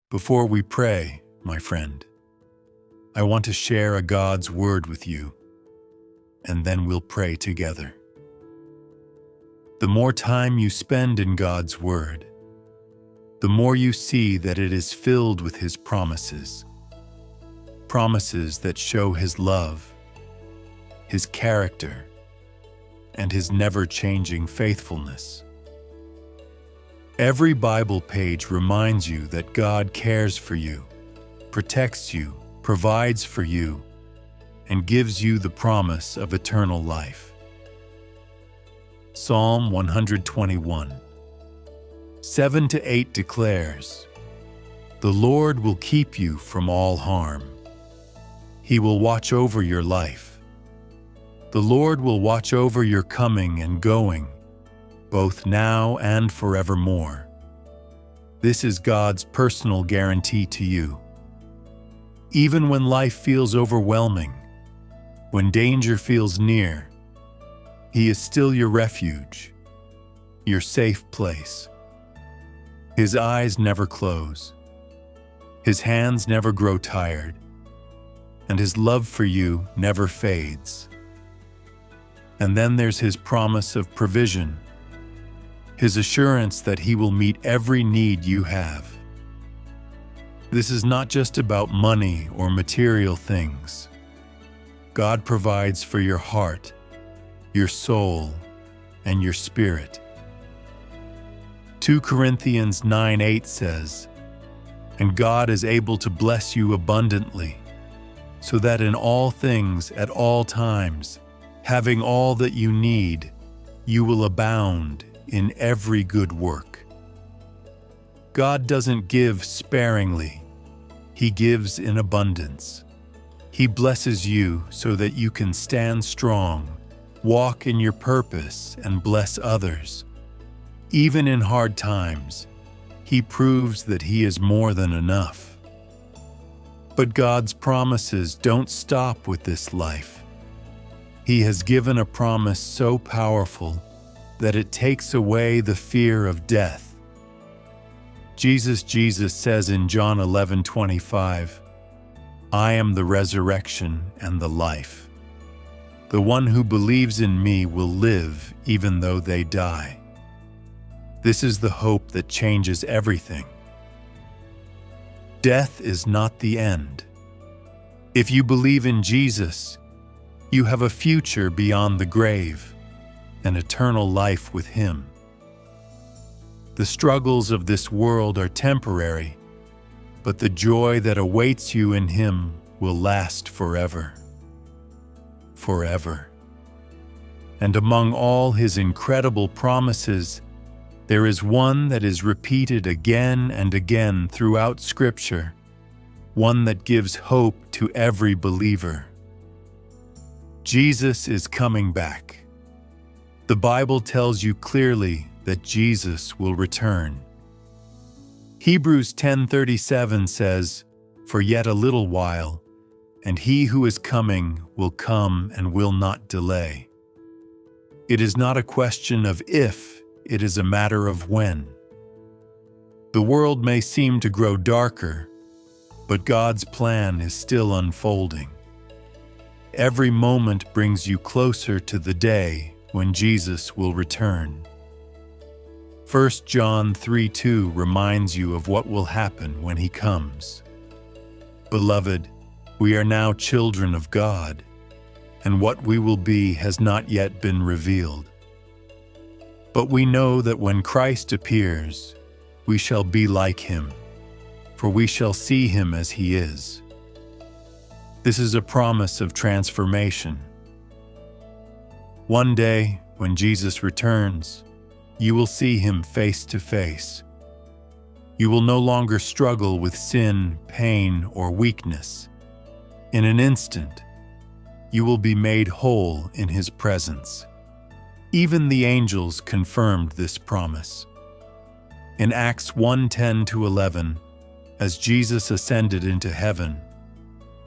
Before we pray, my friend, I want to share a God's word with you, and then we'll pray together. The more time you spend in God's word, the more you see that it is filled with His promises. Promises that show His love, His character, and His never-changing faithfulness. Every Bible page reminds you that God cares for you, protects you, provides for you, and gives you the promise of eternal life. Psalm 121, 7-8 declares, "The Lord will keep you from all harm. He will watch over your life. The Lord will watch over your coming and going, both now and forevermore." This is God's personal guarantee to you. Even when life feels overwhelming, when danger feels near, He is still your refuge, your safe place. His eyes never close, His hands never grow tired, and His love for you never fades. And then there's His promise of provision, His assurance that He will meet every need you have. This is not just about money or material things. God provides for your heart, your soul, and your spirit. 2 Corinthians 9:8 says, "And God is able to bless you abundantly, so that in all things at all times, having all that you need, you will abound in every good work." God doesn't give sparingly. He gives in abundance. He blesses you so that you can stand strong, walk in your purpose, and bless others. Even in hard times, He proves that He is more than enough. But God's promises don't stop with this life. He has given a promise so powerful that it takes away the fear of death. Jesus says in John 11:25, "I am the resurrection and the life. The one who believes in me will live even though they die." This is the hope that changes everything. Death is not the end. If you believe in Jesus, you have a future beyond the grave, an eternal life with Him. The struggles of this world are temporary, but the joy that awaits you in Him will last forever. Forever. And among all His incredible promises, there is one that is repeated again and again throughout Scripture, one that gives hope to every believer. Jesus is coming back. The Bible tells you clearly that Jesus will return. Hebrews 10:37 says, "For yet a little while, and He who is coming will come and will not delay." It is not a question of if, it is a matter of when. The world may seem to grow darker, but God's plan is still unfolding. Every moment brings you closer to the day when Jesus will return. 1 John 3:2 reminds you of what will happen when He comes. Beloved, we are now children of God, and what we will be has not yet been revealed. But we know that when Christ appears, we shall be like Him, for we shall see Him as He is. This is a promise of transformation. One day, when Jesus returns, you will see Him face to face. You will no longer struggle with sin, pain, or weakness. In an instant, you will be made whole in His presence. Even the angels confirmed this promise. In Acts 1:10-11, as Jesus ascended into heaven,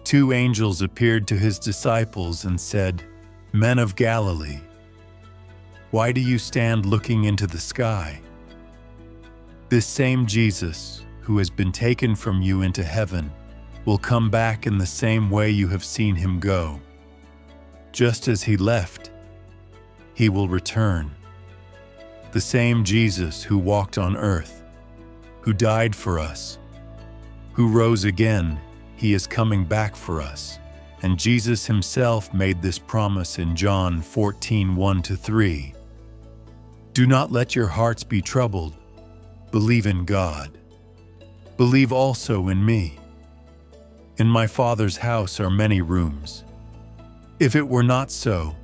2 angels appeared to His disciples and said, "Men of Galilee, why do you stand looking into the sky? This same Jesus, who has been taken from you into heaven will come back in the same way you have seen him go. Just as he left, he will return. The same Jesus who walked on earth, who died for us, who rose again, he is coming back for us. And Jesus himself made this promise in John 14:1-3. Do not let your hearts be troubled. Believe in God. Believe also in me. In my Father's house are many rooms. If it were not so,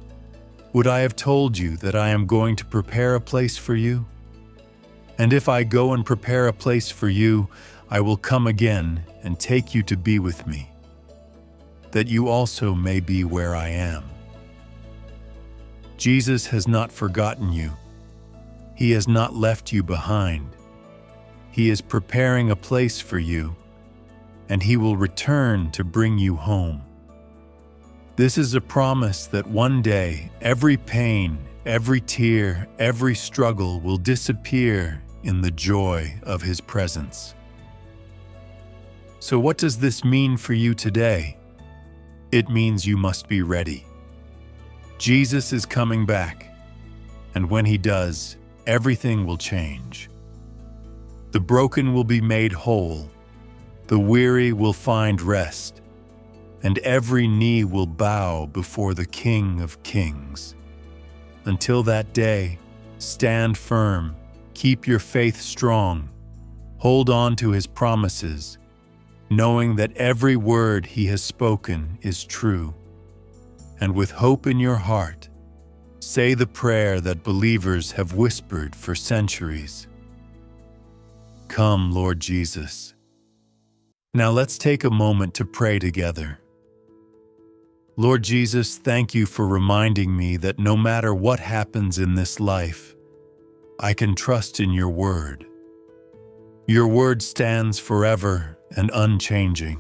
would I have told you that I am going to prepare a place for you? And if I go and prepare a place for you, I will come again and take you to be with me, that you also may be where I am. Jesus has not forgotten you. He has not left you behind. He is preparing a place for you, and he will return to bring you home. This is a promise that one day every pain, every tear, every struggle will disappear in the joy of his presence. So what does this mean for you today? It means you must be ready. Jesus is coming back, and when he does, everything will change. The broken will be made whole, the weary will find rest, and every knee will bow before the King of Kings. Until that day, stand firm, keep your faith strong, hold on to his promises, knowing that every word he has spoken is true. And with hope in your heart, say the prayer that believers have whispered for centuries. Come, Lord Jesus. Now let's take a moment to pray together. Lord Jesus, thank you for reminding me that no matter what happens in this life, I can trust in your word. Your word stands forever and unchanging.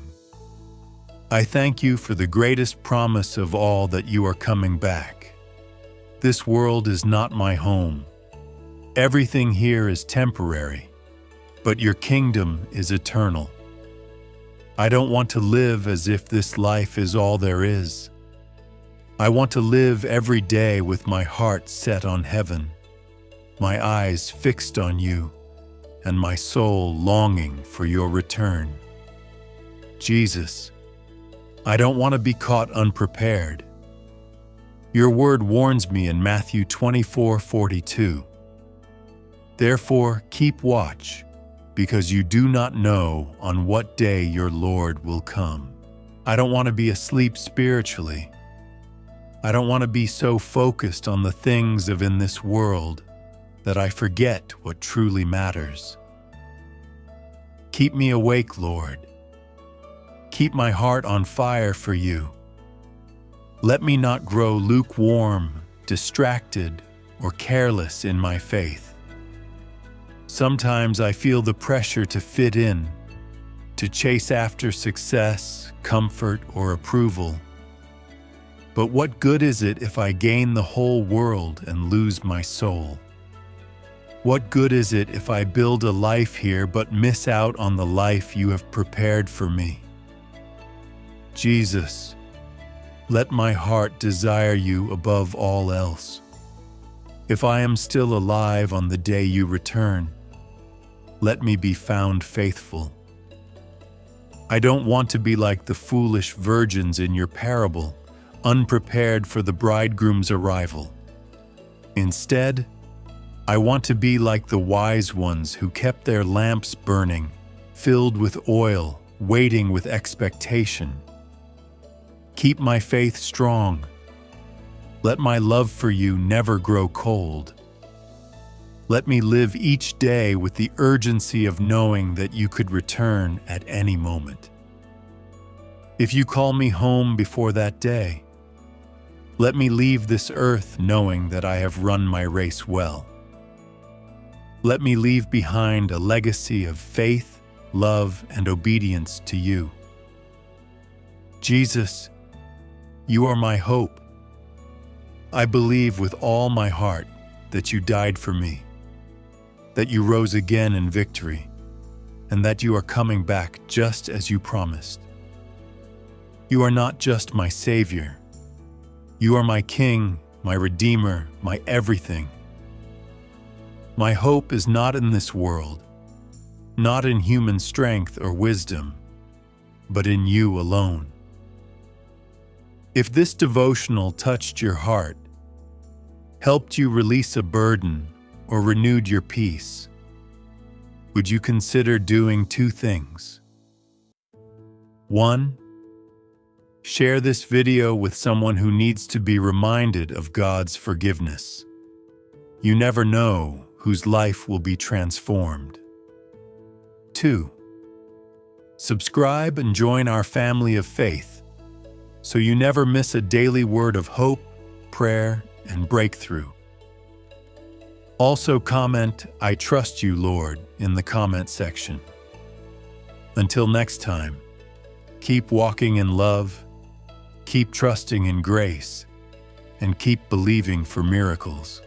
I thank you for the greatest promise of all, that you are coming back. This world is not my home. Everything here is temporary, but your kingdom is eternal. I don't want to live as if this life is all there is. I want to live every day with my heart set on heaven, my eyes fixed on you, and my soul longing for your return. Jesus, I don't want to be caught unprepared. Your word warns me in Matthew 24:42. Therefore, keep watch, because you do not know on what day your Lord will come. I don't want to be asleep spiritually. I don't want to be so focused on the things of in this world that I forget what truly matters. Keep me awake, Lord. Keep my heart on fire for you. Let me not grow lukewarm, distracted, or careless in my faith. Sometimes I feel the pressure to fit in, to chase after success, comfort, or approval. But what good is it if I gain the whole world and lose my soul? What good is it if I build a life here but miss out on the life you have prepared for me? Jesus, let my heart desire you above all else. If I am still alive on the day you return, let me be found faithful. I don't want to be like the foolish virgins in your parable, unprepared for the bridegroom's arrival. Instead, I want to be like the wise ones who kept their lamps burning, filled with oil, waiting with expectation. Keep my faith strong. Let my love for you never grow cold. Let me live each day with the urgency of knowing that you could return at any moment. If you call me home before that day, let me leave this earth knowing that I have run my race well. Let me leave behind a legacy of faith, love, and obedience to you. Jesus, you are my hope. I believe with all my heart that you died for me, that you rose again in victory, and that you are coming back just as you promised. You are not just my Savior. You are my King, my Redeemer, my everything. My hope is not in this world, not in human strength or wisdom, but in you alone. If this devotional touched your heart, helped you release a burden, or renewed your peace, would you consider doing two things? 1. Share this video with someone who needs to be reminded of God's forgiveness. You never know whose life will be transformed. 2. Subscribe and join our family of faith so you never miss a daily word of hope, prayer, and breakthrough. Also comment, "I trust you, Lord," in the comment section. Until next time, keep walking in love, keep trusting in grace, and keep believing for miracles.